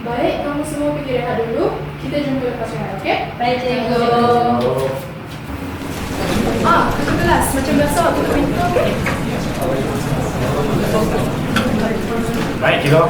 Baik, kamu semua pergi rehat dulu. Kita jumpa lepas rehat, okey? Baik, cikgu. Ke kelas. Macam biasa, tutup pintu. Baik, cikgu.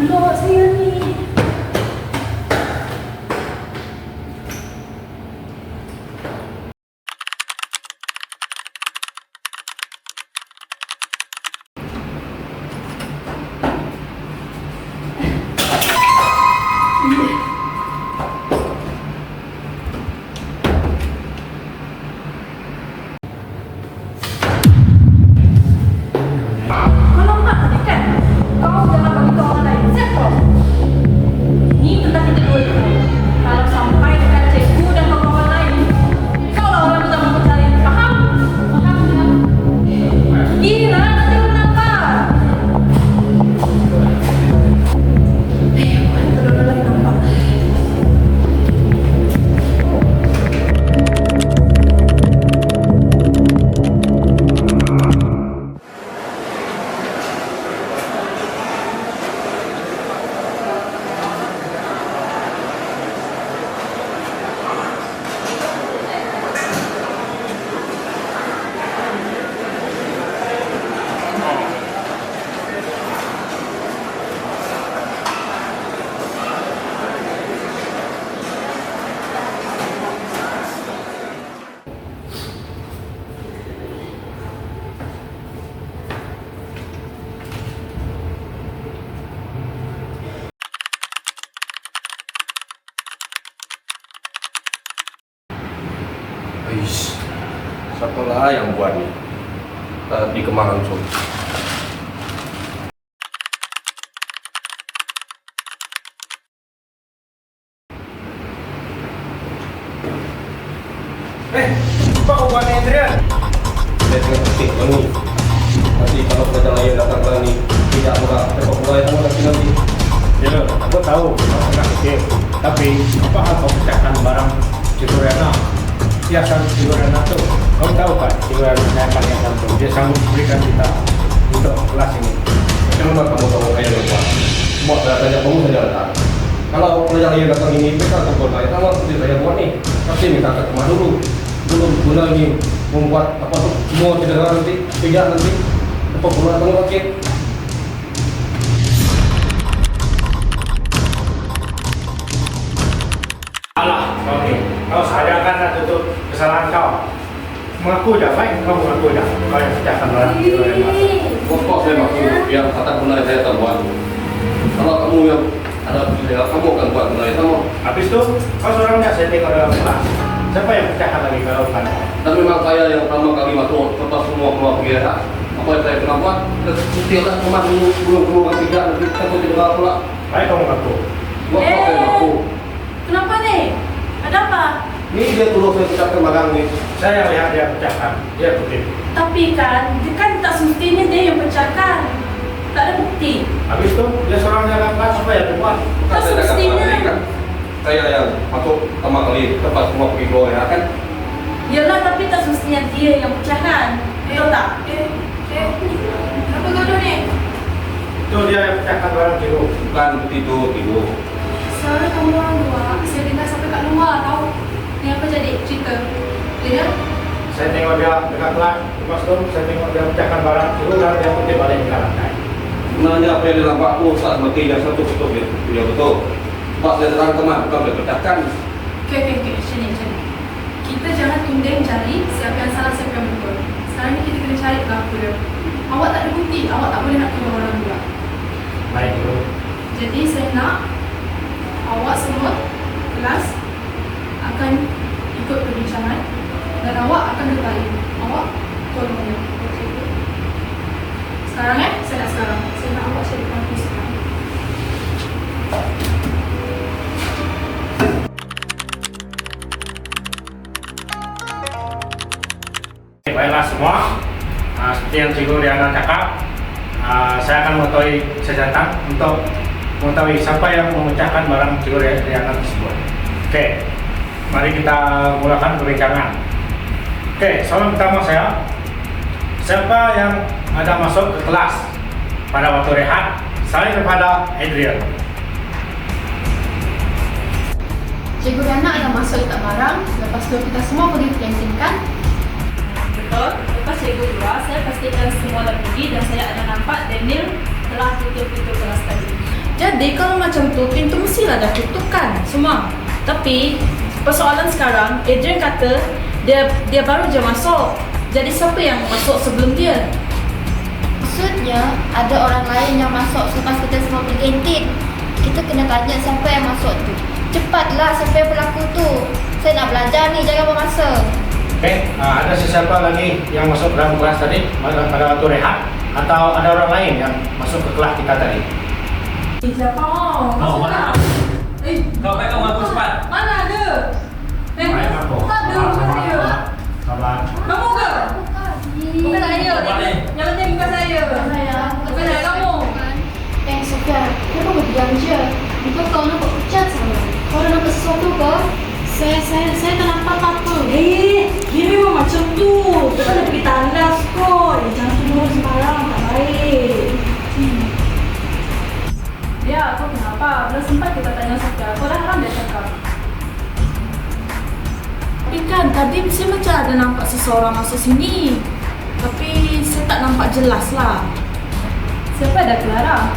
Belum saya ni. Kau lambat tadi kan? Kau jangan bagi tahu orang lain. Siap kau? Ni tentang kita dua je. Kalau sampai dekat cikgu dan kawan-kawan lain, kau lah orang pertama mencari. Faham? Faham ya? Gila, nanti kenapa? Kedua-dua lagi nampak. Aish, siapalah yang buat ni? Tadi kemana langsung? Apa kau buat ni, Adrian? Saya tengah petik kau ni. Nanti kalau pelajar lain datang ke ni, tidak murah. Tengok pelajar kamu nanti. Ya, aku tahu kau tengah fikir. Tapi, apa hal kau pecahkan barang Cikgu Riana? Hiasan Cikgu Riana tu. Kau tahu kan, Cikgu Riana saya akan hiasan tu. Dia sanggup berikan kita untuk kelas ini. Macam mana kamu tahu apa yang dia buat? Buat tanya kamu saja datang. Kalau pelajar lain datang ini, mereka akan bertanya, sama seperti saya buat ni. Tapi minta ke rumah dulu. Dulu guna ni membuat apa tu semua cedera nanti, tidak nanti. Apa guna kamu sakit? Alah, kau ni. Kau sadarkan nak tutup kesalahan kau. Mengaku je, baik kau mengaku je. Kau yang pecahkan barang Cikgu Riana. Pokok saya maksud yang kata guna saya tak buat. Kalau kamu yang ada pilihan, kamu akan buat guna yang sama. Habis tu, kau seorangnya setting kau dalam kelas. Siapa yang pecahkan lagi kalau bukan? Dan memang saya yang pertama kali masuk lepas semua keluar pergi rehat. Apa yang saya pernah buat? Setiap rumah dulu belum keluar tiga nanti saya tidak pula. Baik kau mengaku. Buat apa saya maksud? Kenapa ni? Ada apa? Ni dia turut saya pecahkan barang ni. Saya lihat dia pecahkan. Dia kutip. Tapi kan, dia kan tak semestinya dia yang pecahkan. Tak ada bukti. Habis tu, dia seorang jalan kelas apa yang dia buat? Bukan saya cakap semestinya. tadi kan. Saya yang masuk pertama kali lepas semua pergi keluar rehat kan. Yalah, tapi tak semestinya dia yang pecahkan. Betul tak? Apa gaduh ni? Itu dia yang pecahkan barang Cikgu. Bukan tidur. Soalnya kamu orang dua, saya dengar sampai kat luar tau. Ni apa jadi? Cerita. Ya? saya tengok dia dekat kelas, lepas tu saya tengok dia pecahkan barang, lalu dia putih balik ke lantai. Sebenarnya apa yang dia nampak tu Ustaz seperti yang satu betul dia betul. Sebab saya rangkaman bukan boleh pecahkan. Okey. Sini. Kita jangan tunding cari siapa yang salah, siapa yang betul. Sekarang ni kita kena cari pelaku dia. Awak tak ada bukti, awak tak boleh nak tuduh orang pula. Baik dulu. Jadi saya nak awak semua kelas akan ikut perbincangan dan awak akan bertanya. Awak tolong dia. Okey. Sekarang saya nak sekarang. Saya nak awak cari pelaku sekarang. Baiklah semua, seperti yang Cikgu Riana cakap, saya akan mengetahui sejantan untuk mengetahui siapa yang memecahkan barang Cikgu Riana tersebut. Oke, mari kita mulakan perbincangan. Oke, soalan pertama saya, siapa yang ada masuk ke kelas pada waktu rehat selain daripada Adrian? Cikgu Riana ada masuk letak barang, lepas tu kita semua pergi ke kantin kan? Betul. Lepas cikgu keluar, saya pastikan semua dah pergi dan saya ada nampak Daniel telah tutup pintu kelas tadi. Jadi kalau macam tu, pintu mestilah dah tutup kan semua. Tapi persoalan sekarang, Adrian kata dia baru je masuk. Jadi siapa yang masuk sebelum dia? Maksudnya ada orang lain yang masuk selepas kita semua pergi kantin. Kita kena tanya siapa yang masuk tu. Cepatlah siapa yang berlaku tu. Saya nak belajar ni, jangan buang masa. Oke, ada sesiapa lagi yang masuk dalam kelas tadi pada waktu rehat atau ada orang lain yang masuk ke kelas kita tadi? Siapa? Oh, mana? Kau pegang aku cepat. Mana ada? Baik, aku. Tak ada bukan saya. Sabar. Kamu ke? Bukan saya. Bukan ni. Yang penting bukan saya. Bukan saya kamu. Sofia, kenapa berdiam je? Bukan kau nampak pucat sama? Kau dah nampak sesuatu ke? Saya tak nampak apa-apa. Dia memang macam tu. Dia kan dah pergi tandas kot. Jangan tuduh sembarang, tak baik. Ya, kau kenapa? Belum sempat kita tanya Sofia. Kau dah haram dia cakap. Tapi kan tadi saya macam ada nampak seseorang masuk sini. Tapi saya tak nampak jelas lah. Siapa ada Clara?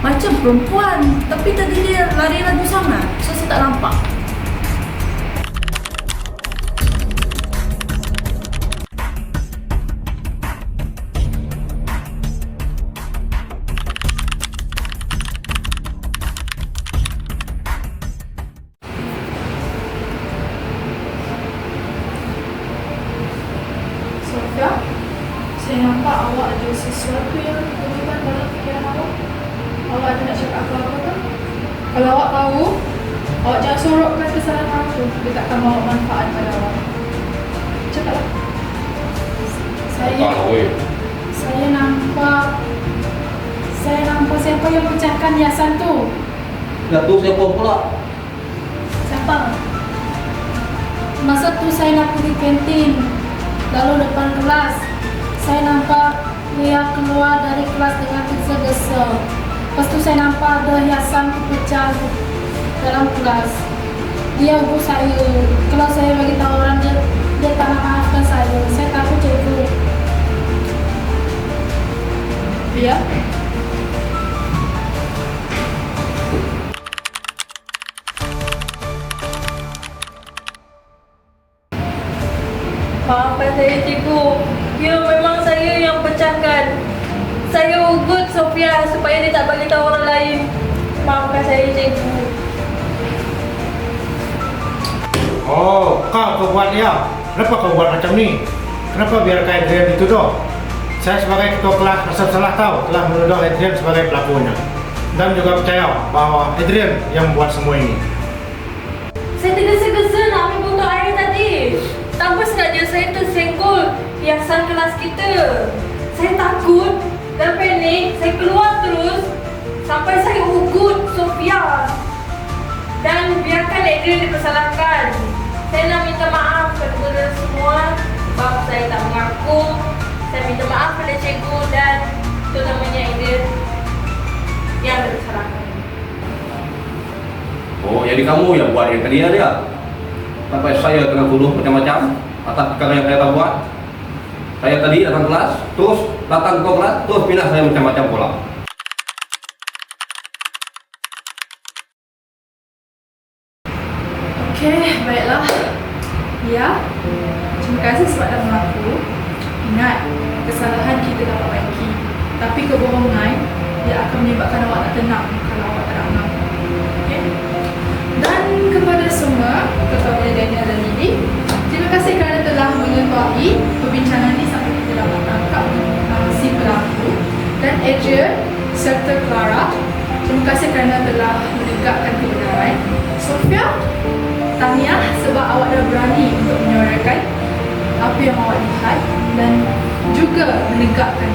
Macam perempuan. Tapi tadi dia lari lagu sangat. So saya tak nampak. Sofia, saya nampak awak ada sesuatu yang berubah dalam fikiran awak. Awak ada nak cakap apa-apa ke? Kalau awak tahu, awak jangan sorokkan kesalahan aku. Dia takkan bawa manfaat pada awak. Cakaplah. Saya nampak siapa yang pecahkan hiasan tu. Dah tu siapa pula? Siapa? Masa tu saya nak pergi kantin. Lalu depan kelas, saya nampak dia keluar dari kelas dengan tergesa-gesa. Lepas tu saya nampak ada hiasan pecah dalam kelas. Dia hubung saya. Kalau saya bagi tahu orang dia tak nak maafkan saya. Saya takut cikgu. Ya? Maafkan saya cikgu. Ya memang saya yang pecahkan. Saya ugut Sofia supaya dia tak bagi tahu orang lain. Maafkan saya cikgu. Oh, kau buat dia. Kenapa kau buat macam ni? Kenapa biarkan Adrian dituduh? Saya sebagai ketua kelas rasa salah tahu telah menuduh Adrian sebagai pelakunya. Dan juga percaya bahawa Adrian yang membuat semua ini. Saya tergesa-gesa nak ambil botol air tadi. Tanpa sengaja saya tersenggol hiasan kelas kita. Saya takut dan panik. Saya keluar terus sampai saya ugut Sofia. Dan biarkan Adrian dipersalahkan. Saya nak minta maaf kepada semua sebab saya tak mengaku. Saya minta maaf kepada cikgu dan terutamanya Adrian yang dipersalahkan. Oh, jadi kamu yang buat yang tadi dia. Sampai saya kena tuduh macam-macam. atas perkara yang saya buat. Saya tadi datang kelas, terus datang ke kelas, terus pindah saya macam-macam pola. Okey, baiklah. Ya, terima kasih sebab dah mengaku. Ingat, kesalahan kita dapat baiki. Tapi kebohongan, dia akan menyebabkan awak tak tenang kalau awak tak nak mengaku. Okey? Dan kepada semua, terutamanya Daniel dan Lily, terima kasih kerana telah mengetuai perbincangan ini sampai kita dapat tangkap si pelaku. Dan Adrian serta Clara, terima kasih kerana telah menegakkan kebenaran. Sofia, tahniah sebab awak dah berani untuk menyuarakan apa yang awak lihat dan juga menegakkan.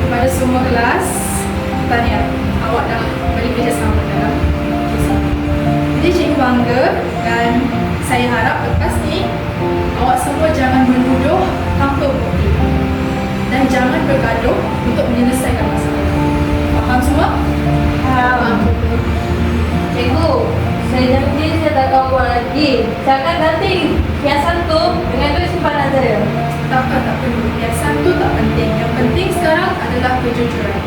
Kepada semua kelas, tahniah, awak dah balik kerjasama dalam kes ini. Jadi cikgu bangga dan saya harap lepas ni awak semua jangan menuduh tanpa bukti dan jangan bergaduh untuk menyelesaikan masalah. Faham semua? Faham. Cikgu, saya janji saya tak akan buat lagi. Saya akan ganti hiasan tu dengan duit simpanan saya. Tak perlu. Hiasan tu tak penting. Yang penting sekarang adalah kejujuran.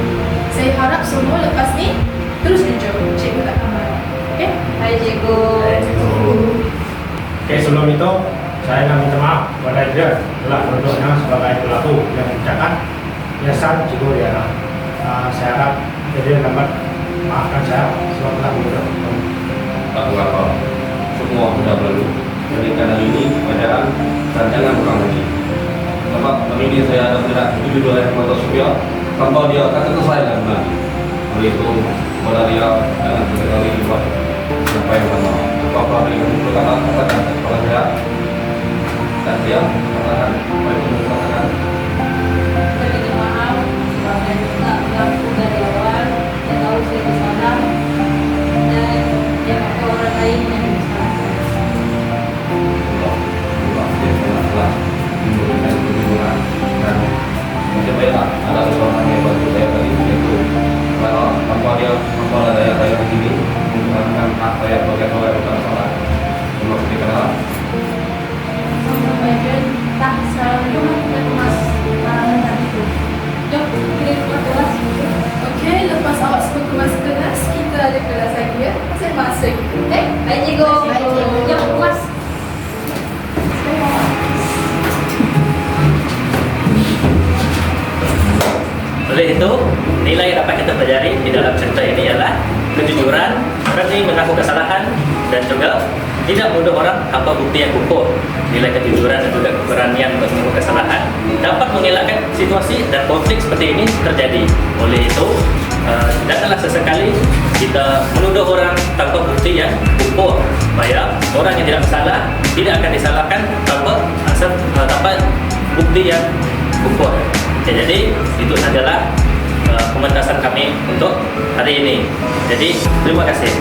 Saya harap semua lepas ni terus jujur. Cikgu tak akan marah. Okey? Hai cikgu. Okey, sebelum itu saya nak minta maaf kepada Adrian telah menunjuknya sebagai pelaku yang memecahkan hiasan Cikgu Riana. Saya harap Adrian dapat maafkan saya sebab telah menuduh. Tak apa-apa, semua sudah berlalu. Jadi karena ini pelajaran dan jangan ulang lagi. Sebab hari ini saya ada tidak jujur dengan Mata Sofia tanpa dia kata ke saya dan benar. Oleh itu, kepada dia jangan sekali buat apa yang sama. Apa-apa yang berkata katakan kepada saya dan dia katakan apa yang katakan. Saya minta maaf sebab saya tak mengaku dari awal. Saya tahu saya bersalah dan dia kata orang lain yang bersalah. Dan macam baiklah ada seorang yang bantu saya tadi itu kalau tanpa dia tanpa ada saya begini menggunakan hak saya sebagai seorang yang bersalah terima kasih kerana Sama Adrian, tak salah jom kita kemas barangan tadi tu. Jom kita kemas kelas. Okey, lepas awak semua kemas kelas, kita ada kelas lagi ya. Saya masuk. Baik cikgu. Baik, cikgu. Jom kemas. Oleh itu, nilai yang dapat kita pelajari di dalam cerita ini ialah kejujuran, berani mengaku kesalahan dan juga tidak menuduh orang tanpa bukti yang kukuh. Nilai kejujuran dan juga keberanian untuk mengaku kesalahan dapat mengelakkan situasi dan konflik seperti ini terjadi. Oleh itu, janganlah sesekali kita menuduh orang tanpa bukti yang kukuh, supaya orang yang tidak bersalah tidak akan disalahkan tanpa bukti yang kukuh. Ya, jadi itu sajalah pementasan kami untuk hari ini. Jadi terima kasih.